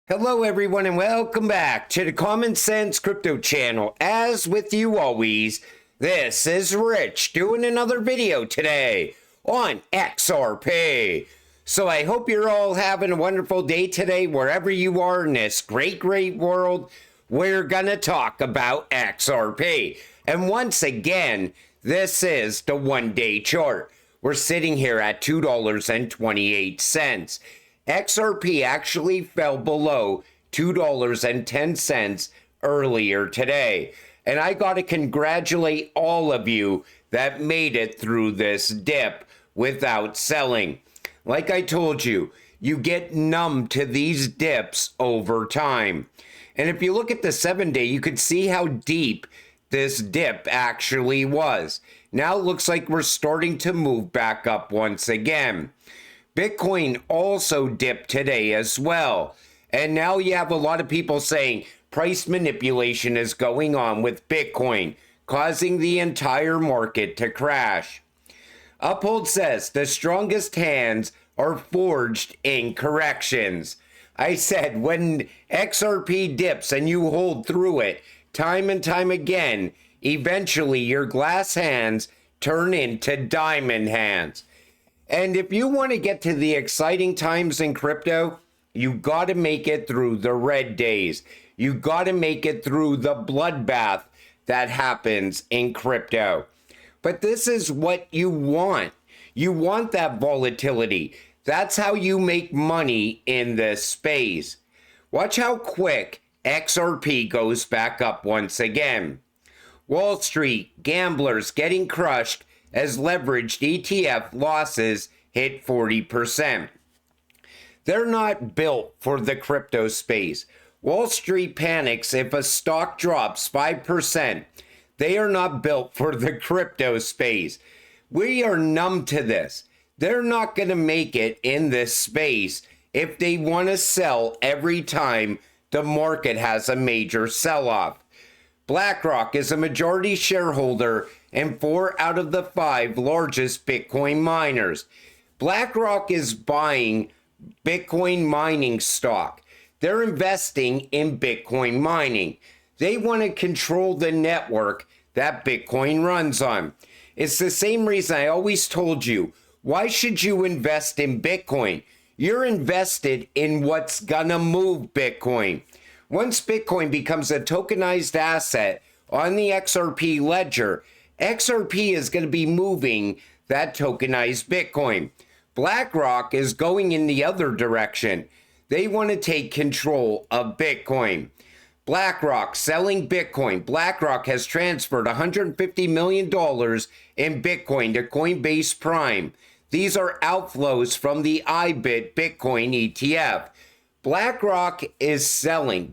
Hello everyone and welcome back to the Common Sense Crypto channel. As with you always, this is Rich doing another video today on XRP. So I hope you're all having a wonderful day today wherever you are in this great world. We're gonna talk about XRP. And once again, this is the one-day chart. We're sitting here at $2.28. XRP actually fell below $2.10 earlier today. And I got to congratulate all of you that made it through this dip without selling. Like I told you, you get numb to these dips over time. And if you look at the 7-day, you could see how deep this dip actually was. Now it looks like we're starting to move back up once again. Bitcoin also dipped today as well. And now you have a lot of people saying price manipulation is going on with Bitcoin, causing the entire market to crash. Uphold says the strongest hands are forged in corrections. I said when XRP dips and you hold through it time and time again, eventually your glass hands turn into diamond hands. And if you want to get to the exciting times in crypto, you got to make it through the red days. You got to make it through the bloodbath that happens in crypto. But this is what you want. You want that volatility. That's how you make money in this space. Watch how quick XRP goes back up once again. Wall Street gamblers getting crushed as leveraged ETF losses hit 40%. They're not built for the crypto space. Wall Street panics if a stock drops 5%. They are not built for the crypto space. We are numb to this. They're not going to make it in this space if they want to sell every time the market has a major sell-off. BlackRock is a majority shareholder and 4 out of the 5 largest Bitcoin miners. BlackRock is buying Bitcoin mining stock. They're investing in Bitcoin mining. They want to control the network that Bitcoin runs on. It's the same reason I always told you, why should you invest in Bitcoin? You're invested in what's gonna move Bitcoin. Once Bitcoin becomes a tokenized asset on the XRP ledger, XRP is going to be moving that tokenized Bitcoin. BlackRock is going in the other direction. They want to take control of Bitcoin. BlackRock selling Bitcoin. BlackRock has transferred $150 million in Bitcoin to Coinbase Prime. These are outflows from the IBIT Bitcoin ETF. BlackRock is selling.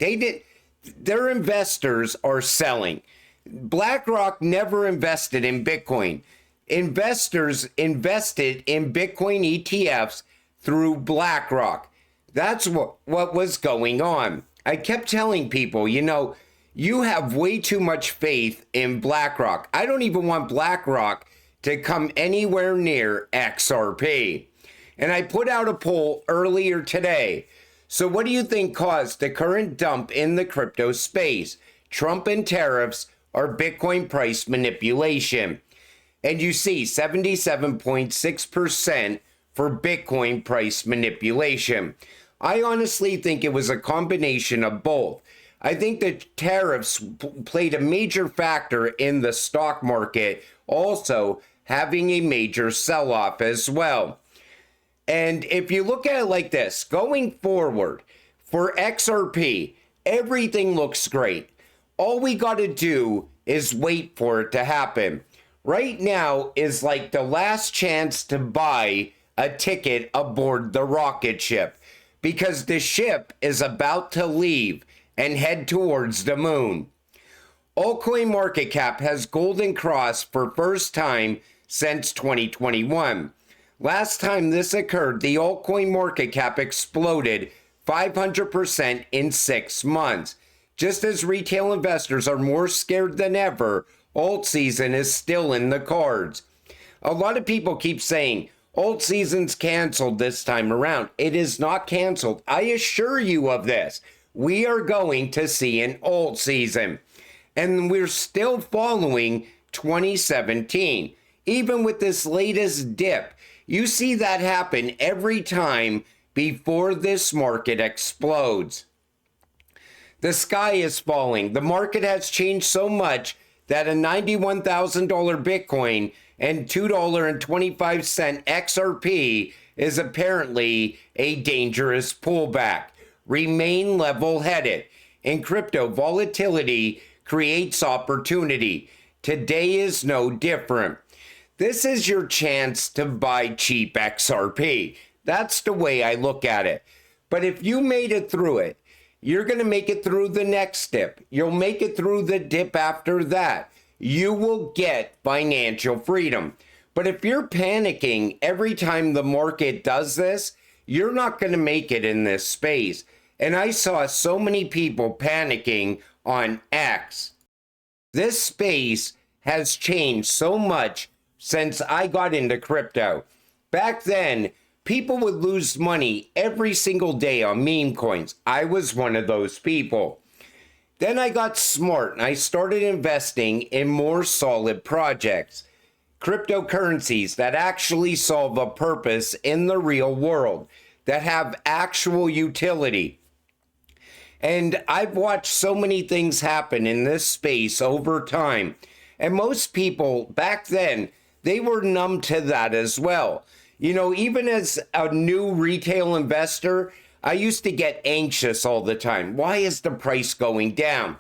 Their investors are selling. BlackRock never invested in Bitcoin. Investors invested in Bitcoin ETFs through BlackRock. That's what was going on. I kept telling people, you have way too much faith in BlackRock. I don't even want BlackRock to come anywhere near XRP. And I put out a poll earlier today. So what do you think caused the current dump in the crypto space? Trump and tariffs or Bitcoin price manipulation? And you see 77.6% for Bitcoin price manipulation. I honestly think it was a combination of both. I think that tariffs played a major factor in the stock market, also having a major sell-off as well. And if you look at it like this, going forward for XRP, everything looks great. All we got to do is wait for it to happen. Right now is like the last chance to buy a ticket aboard the rocket ship because the ship is about to leave and head towards the moon. Altcoin market cap has golden crossed for first time since 2021. Last time this occurred, the altcoin market cap exploded 500% in 6 months. Just as retail investors are more scared than ever, alt season is still in the cards. A lot of people keep saying Alt season's canceled this time around. It is not canceled. I assure you of this. We are going to see an alt season. And we're still following 2017. Even with this latest dip, you see that happen every time before this market explodes. The sky is falling. The market has changed so much that a $91,000 Bitcoin and $2.25 XRP is apparently a dangerous pullback. Remain level-headed. In crypto, volatility creates opportunity. Today is no different. This is your chance to buy cheap XRP. That's the way I look at it. But if you made it through it, you're going to make it through the next dip. You'll make it through the dip after that. You will get financial freedom. But if you're panicking every time the market does this, you're not going to make it in this space. And I saw so many people panicking on X. This space has changed so much since I got into crypto. Back then, people would lose money every single day on meme coins. I was one of those people. Then I got smart and I started investing in more solid projects. Cryptocurrencies that actually solve a purpose in the real world, that have actual utility. And I've watched so many things happen in this space over time. And most people back then, they were numb to that as well. You know, even as a new retail investor, I used to get anxious all the time. Why is the price going down?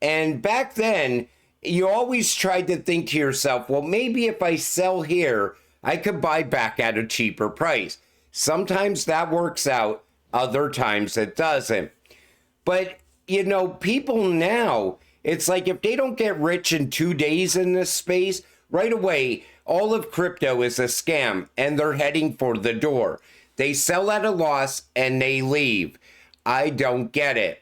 And back then, you always tried to think to yourself, well, maybe if I sell here, I could buy back at a cheaper price. Sometimes that works out, other times it doesn't. But, you know, people now, it's like if they don't get rich in 2 days in this space, right away, all of crypto is a scam and they're heading for the door. They sell at a loss and they leave. I don't get it.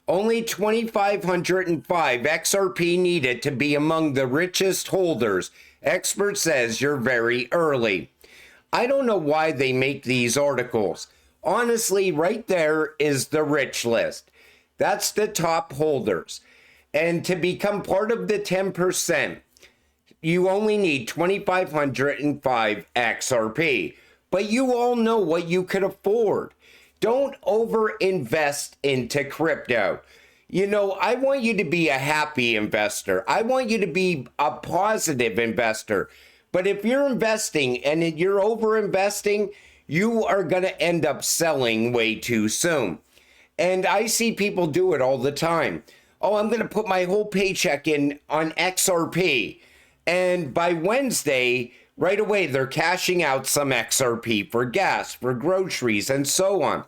Only 2,505 XRP needed to be among the richest holders. Expert says you're very early. I don't know why they make these articles. Honestly, right there is the rich list. That's the top holders. And to become part of the 10%, you only need 2,505 XRP. But you all know what you could afford. Don't over-invest into crypto. You know, I want you to be a happy investor. I want you to be a positive investor. But if you're investing and you're over-investing, you are going to end up selling way too soon. And I see people do it all the time. Oh, I'm going to put my whole paycheck in on XRP. And by Wednesday, right away, they're cashing out some XRP for gas, for groceries, and so on.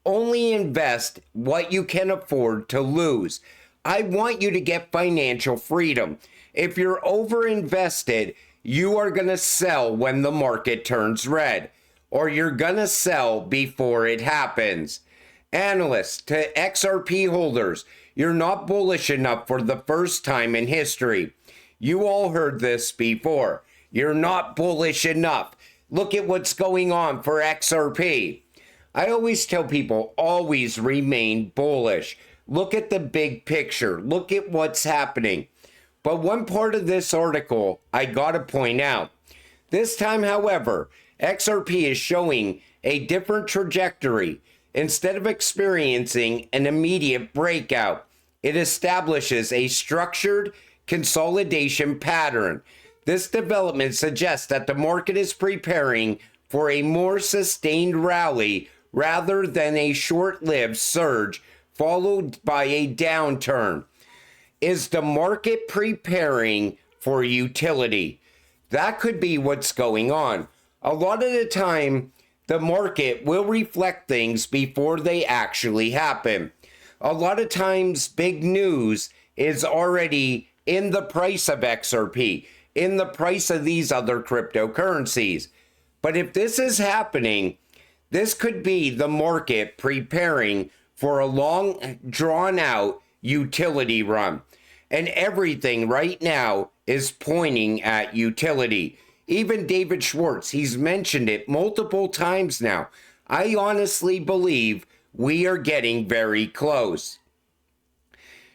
Only invest what you can afford to lose. I want you to get financial freedom. If you're over-invested, you are going to sell when the market turns red, or you're going to sell before it happens. Analysts to XRP holders, you're not bullish enough for the first time in history. You all heard this before. You're not bullish enough. Look at what's going on for XRP. I always tell people, always remain bullish. Look at the big picture. Look at what's happening. But one part of this article I gotta point out. This time, however, XRP is showing a different trajectory. Instead of experiencing an immediate breakout, it establishes a structured consolidation pattern. This development suggests that the market is preparing for a more sustained rally rather than a short-lived surge followed by a downturn. Is the market preparing for utility? That could be what's going on. A lot of the time, the market will reflect things before they actually happen. A lot of times, big news is already in the price of XRP, in the price of these other cryptocurrencies. But if this is happening, this could be the market preparing for a long, drawn-out utility run. And everything right now is pointing at utility. Even David Schwartz, he's mentioned it multiple times now. I honestly believe we are getting very close.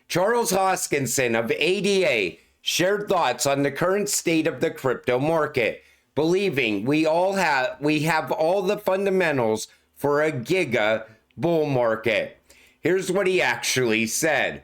Charles Hoskinson of ADA shared thoughts on the current state of the crypto market, believing we have all the fundamentals for a giga bull market. Here's what he actually said.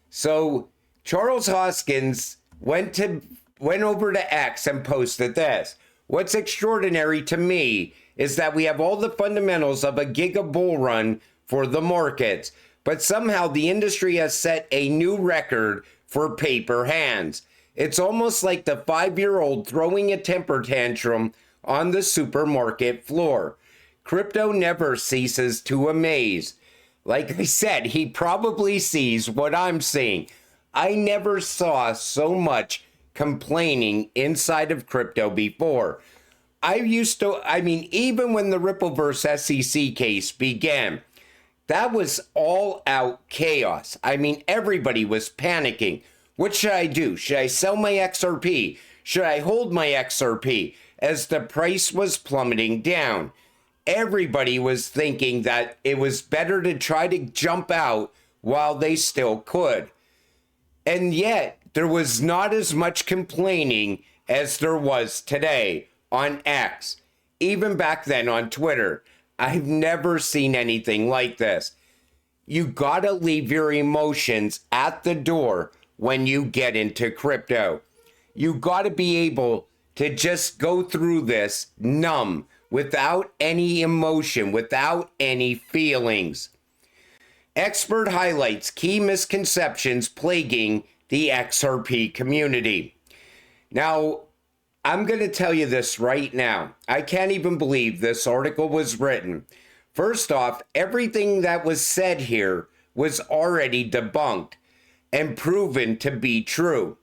So Charles Hoskins went over to X and posted this. What's extraordinary to me is that we have all the fundamentals of a giga bull run for the markets, but somehow the industry has set a new record for paper hands. It's almost like the 5-year-old throwing a temper tantrum on the supermarket floor. Crypto never ceases to amaze. Like I said, he probably sees what I'm seeing. I never saw so much complaining inside of crypto before. Even when the Rippleverse SEC case began, that was all out chaos. Everybody was panicking. What should I do? Should I sell my XRP? Should I hold my XRP? As the price was plummeting down, everybody was thinking that it was better to try to jump out while they still could. And yet, there was not as much complaining as there was today on X. Even back then on Twitter, I've never seen anything like this. You gotta leave your emotions at the door when you get into crypto. You gotta be able to just go through this numb, without any emotion, without any feelings. Expert highlights key misconceptions plaguing the XRP community. Now, I'm going to tell you this right now. I can't even believe this article was written. First off, everything that was said here was already debunked and proven to be true.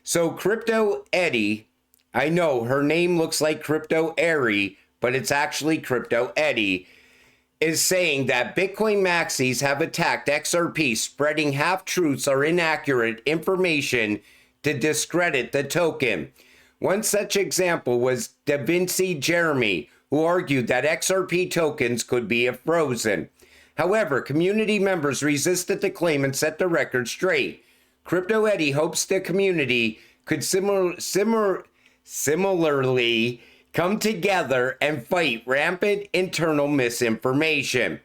So Crypto Eddie, I know her name looks like Crypto Airy, but it's actually Crypto Eddie, is saying that Bitcoin maxis have attacked XRP, spreading half-truths or inaccurate information to discredit the token. One such example was Debunking Jeremy, who argued that XRP tokens could be frozen. However, community members resisted the claim and set the record straight. Crypto Eddie hopes the community could similarly come together and fight rampant internal misinformation.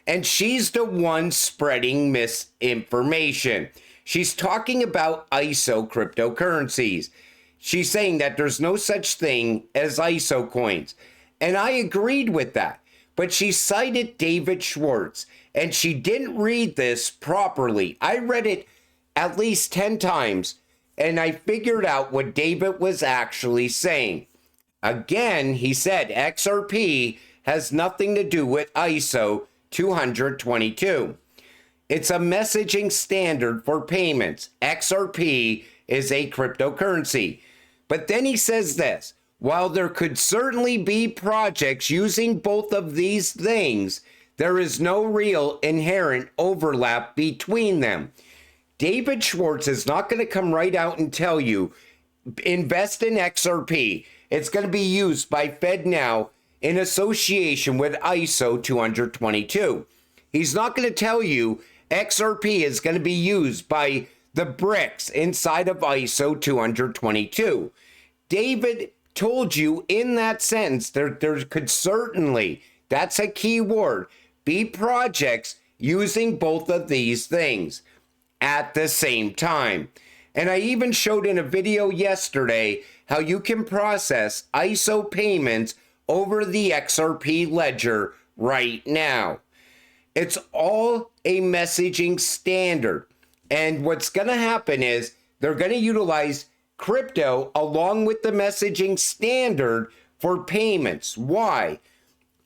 And she's the one spreading misinformation. She's talking about ISO cryptocurrencies. She's saying that there's no such thing as ISO coins. And I agreed with that. But she cited David Schwartz, and she didn't read this properly. I read it at least 10 times, and I figured out what David was actually saying. Again, he said XRP has nothing to do with ISO 222. It's a messaging standard for payments. XRP is a cryptocurrency. But then he says this, while there could certainly be projects using both of these things, there is no real inherent overlap between them. David Schwartz is not going to come right out and tell you, invest in XRP. It's going to be used by FedNow in association with ISO 222. He's not going to tell you XRP is going to be used by the bricks inside of ISO 222. David told you in that sentence there could certainly, that's a key word, be projects using both of these things at the same time. And I even showed in a video yesterday how you can process ISO payments over the XRP ledger right now. It's all a messaging standard. And what's going to happen is they're going to utilize crypto along with the messaging standard for payments. Why?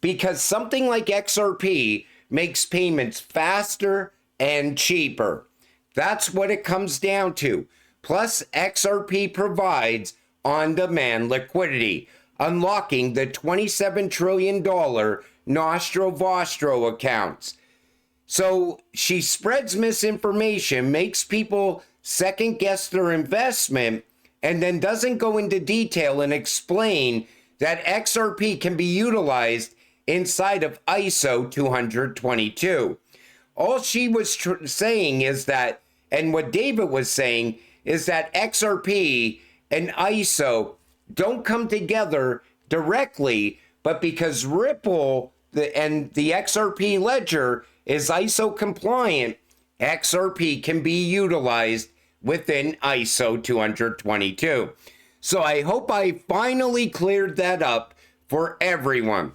Because something like XRP makes payments faster and cheaper. That's what it comes down to. Plus, XRP provides on-demand liquidity, unlocking the $27 trillion Nostro Vostro accounts. So she spreads misinformation, makes people second guess their investment, and then doesn't go into detail and explain that XRP can be utilized inside of ISO 222. All she was saying is that, and what David was saying, is that XRP and ISO don't come together directly, but because Ripple and the XRP ledger is ISO compliant, XRP can be utilized within ISO 222. So I hope I finally cleared that up for everyone,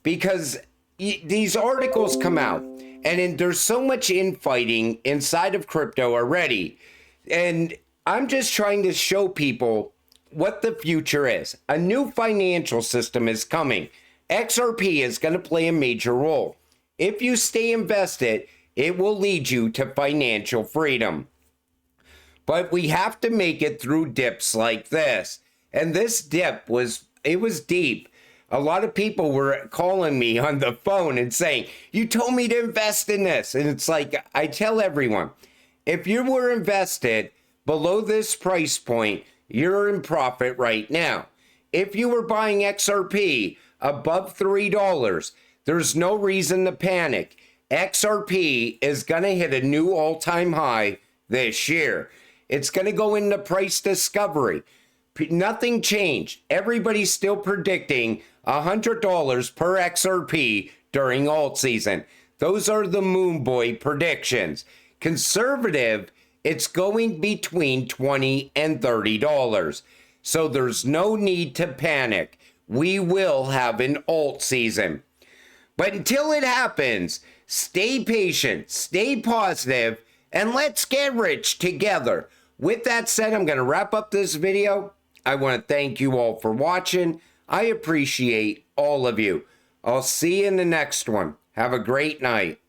because these articles come out and there's so much infighting inside of crypto already. And I'm just trying to show people what the future is. A new financial system is coming. XRP is going to play a major role. If you stay invested, it will lead you to financial freedom. But we have to make it through dips like this. And this dip was deep. A lot of people were calling me on the phone and saying, you told me to invest in this. And it's like, I tell everyone, if you were invested below this price point, you're in profit right now. If you were buying XRP above $3, there's no reason to panic. XRP is going to hit a new all-time high this year. It's going to go into price discovery. Nothing changed. Everybody's still predicting $100 per XRP during alt season. Those are the Moon Boy predictions. Conservative, it's going between $20 and $30. So there's no need to panic. We will have an alt season. But until it happens, stay patient, stay positive, and let's get rich together. With that said, I'm going to wrap up this video. I want to thank you all for watching. I appreciate all of you. I'll see you in the next one. Have a great night.